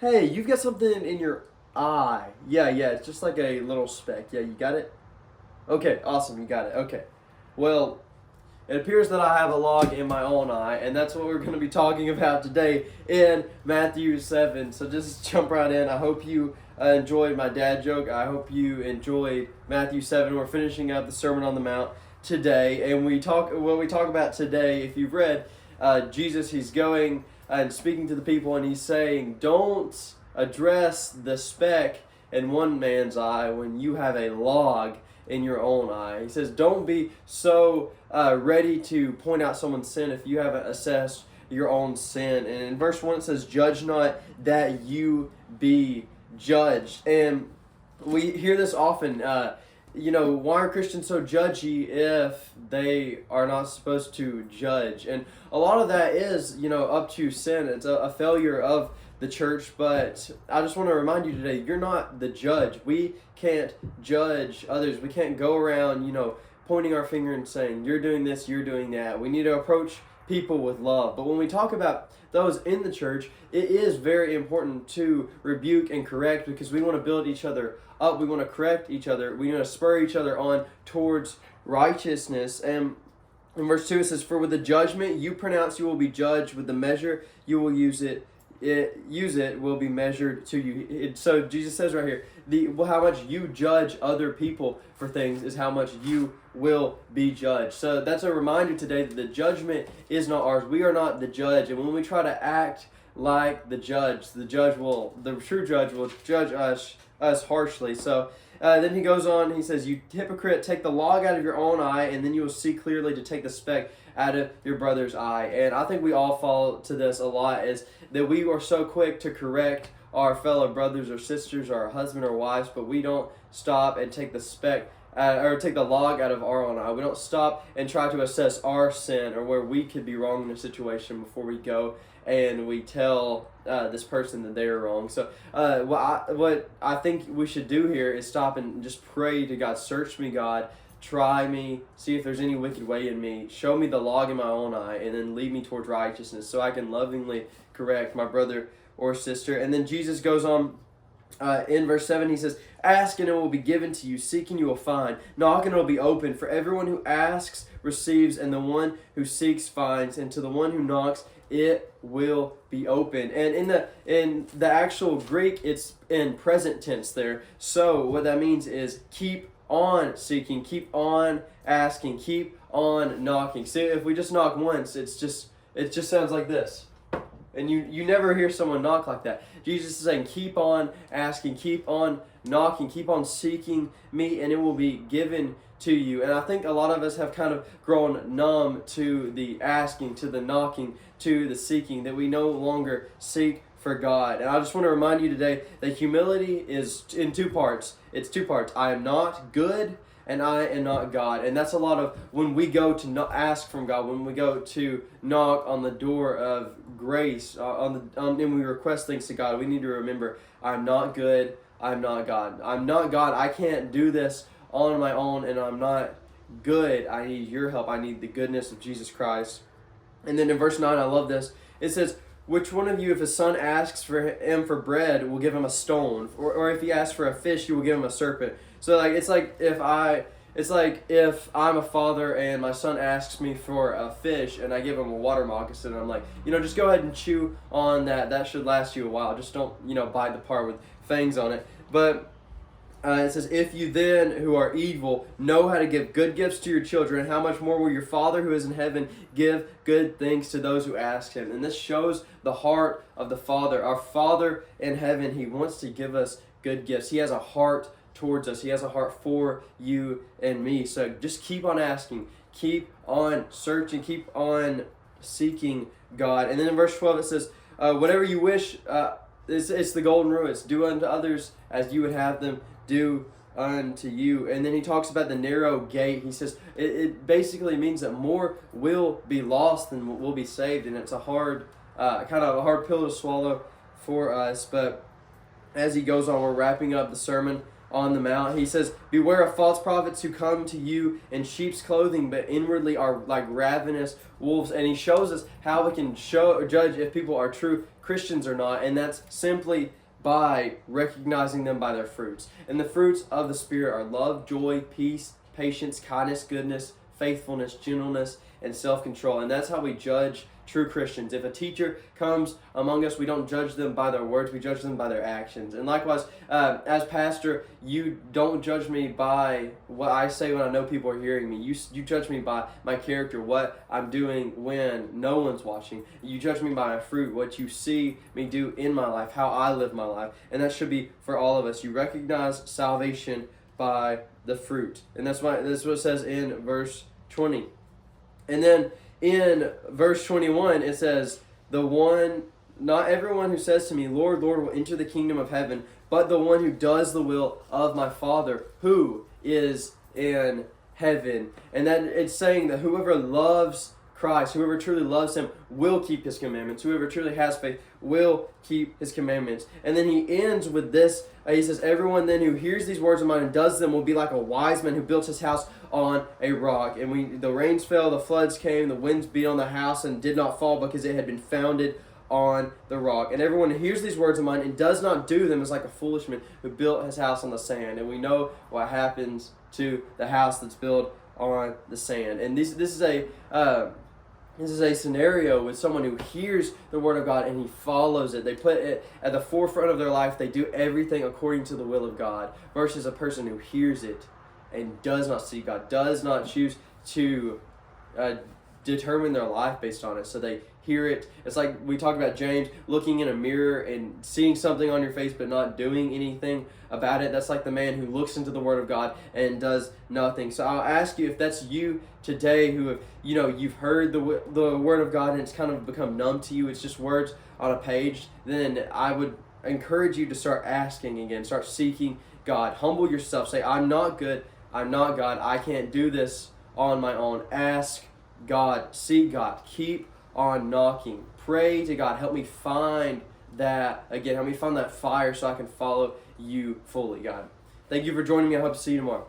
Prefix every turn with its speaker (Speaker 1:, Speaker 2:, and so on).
Speaker 1: Hey, you've got something in your eye. Yeah, it's just like a little speck. Yeah, you got it? Okay, awesome, you got it. Okay. Well, it appears that I have a log in my own eye, and that's what we're going to be talking about today in Matthew 7. So just jump right in. I hope you enjoyed my dad joke. I hope you enjoyed Matthew 7. We're finishing up the Sermon on the Mount today, and what we talk about today, if you've read Jesus, he's going and speaking to the people, and he's saying, don't address the speck in one man's eye when you have a log in your own eye. He says, don't be so ready to point out someone's sin if you haven't assessed your own sin. And in verse 1 it says, judge not that you be judged. And we hear this often. Why are Christians so judgy if they are not supposed to judge? And a lot of that is, up to sin. It's a failure of the church, but I just want to remind you today, you're not the judge. We can't judge others. We can't go around, pointing our finger and saying, you're doing this, you're doing that. We need to approach people with love. But when we talk about those in the church, it is very important to rebuke and correct because we want to build each other up. We want to correct each other. We want to spur each other on towards righteousness. And in verse 2 it says, for with the judgment you pronounce you will be judged, with the measure you will use it will be measured to you. So Jesus says right here, how much you judge other people for things is how much you will be judged. So that's a reminder today that the judgment is not ours. We are not the judge. And when we try to act like the true judge will judge us harshly. So then he goes on, he says, you hypocrite, take the log out of your own eye, and then you will see clearly to take the speck out of your brother's eye. And I think we all fall to this a lot, is that we are so quick to correct our fellow brothers or sisters or our husband or wives, but we don't stop and take the speck or take the log out of our own eye. We don't stop and try to assess our sin or where we could be wrong in a situation before we go and we tell this person that they are wrong. So what I think we should do here is stop and just pray to God. Search me, God. Try me. See if there's any wicked way in me. Show me the log in my own eye, and then lead me towards righteousness so I can lovingly correct my brother or sister. And then Jesus goes on in verse 7, he says, ask and it will be given to you, seek and you will find, knock and it will be open. For everyone who asks receives, and the one who seeks finds, and to the one who knocks it will be open. And in the actual Greek, it's in present tense there. So what that means is keep on seeking, keep on asking, keep on knocking. See, if we just knock once, it just sounds like this. And you never hear someone knock like that. Jesus is saying, keep on asking, keep on knocking, keep on seeking me, and it will be given to you. And I think a lot of us have kind of grown numb to the asking, to the knocking, to the seeking, that we no longer seek for God. And I just want to remind you today that humility is in two parts. It's two parts. I am not good, and I am not God. And that's a lot of when we go to ask from God, when we go to knock on the door of grace, and we request things to God, we need to remember, I'm not good, I'm not God. I'm not God. I can't do this on my own, and I'm not good. I need your help. I need the goodness of Jesus Christ. And then in verse 9, I love this. It says, which one of you, if his son asks for him for bread, will give him a stone? Or if he asks for a fish, you will give him a serpent. So it's like if I'm a father and my son asks me for a fish and I give him a water moccasin, I'm like, just go ahead and chew on that. That should last you a while. Just don't, bite the part with fangs on it. But it says, if you then, who are evil, know how to give good gifts to your children, how much more will your Father who is in heaven give good things to those who ask him? And this shows the heart of the Father. Our Father in heaven, he wants to give us good gifts. He has a heart towards us. He has a heart for you and me. So just keep on asking. Keep on searching. Keep on seeking God. And then in verse 12 it says, whatever you wish, it's the golden rule. It's do unto others as you would have them do unto you. And then he talks about the narrow gate. He says it basically means that more will be lost than will be saved, and it's a hard kind of a hard pill to swallow for us. But as he goes on, we're wrapping up the Sermon on the Mount. He says, beware of false prophets who come to you in sheep's clothing, but inwardly are like ravenous wolves. And he shows us how we can judge if people are true Christians or not, and that's simply by recognizing them by their fruits. And the fruits of the Spirit are love, joy, peace, patience, kindness, goodness, faithfulness, gentleness, and self-control. And that's how we judge true Christians. If a teacher comes among us, we don't judge them by their words, we judge them by their actions. And likewise, as pastor, you don't judge me by what I say when I know people are hearing me. You judge me by my character, what I'm doing when no one's watching. You judge me by my fruit, what you see me do in my life, how I live my life. And that should be for all of us. You recognize salvation by the fruit. And that's what it says in verse 20. And then in verse 21, it says, not everyone who says to me, Lord, Lord, will enter the kingdom of heaven, but the one who does the will of my Father who is in heaven. And then it's saying that whoever loves Christ, whoever truly loves him, will keep his commandments. Whoever truly has faith will keep his commandments. And then he ends with this. He says, everyone then who hears these words of mine and does them will be like a wise man who built his house on a rock. And the rains fell, the floods came, the winds beat on the house and did not fall because it had been founded on the rock. And everyone who hears these words of mine and does not do them is like a foolish man who built his house on the sand. And we know what happens to the house that's built on the sand. And this is a scenario with someone who hears the word of God and he follows it. They put it at the forefront of their life. They do everything according to the will of God, versus a person who hears it and does not see God, does not choose to determine their life based on it. So they hear it. It's like we talked about James looking in a mirror and seeing something on your face but not doing anything about it. That's like the man who looks into the word of God and does nothing. So I'll ask you, if that's you today who have, you've heard the word of God and it's kind of become numb to you, it's just words on a page, then I would encourage you to start asking again, start seeking God. Humble yourself. Say, I'm not good. I'm not God. I can't do this on my own. Ask God. Seek God. Keep on knocking. Pray to God. Help me find that again. Help me find that fire so I can follow you fully, God. Thank you for joining me. I hope to see you tomorrow.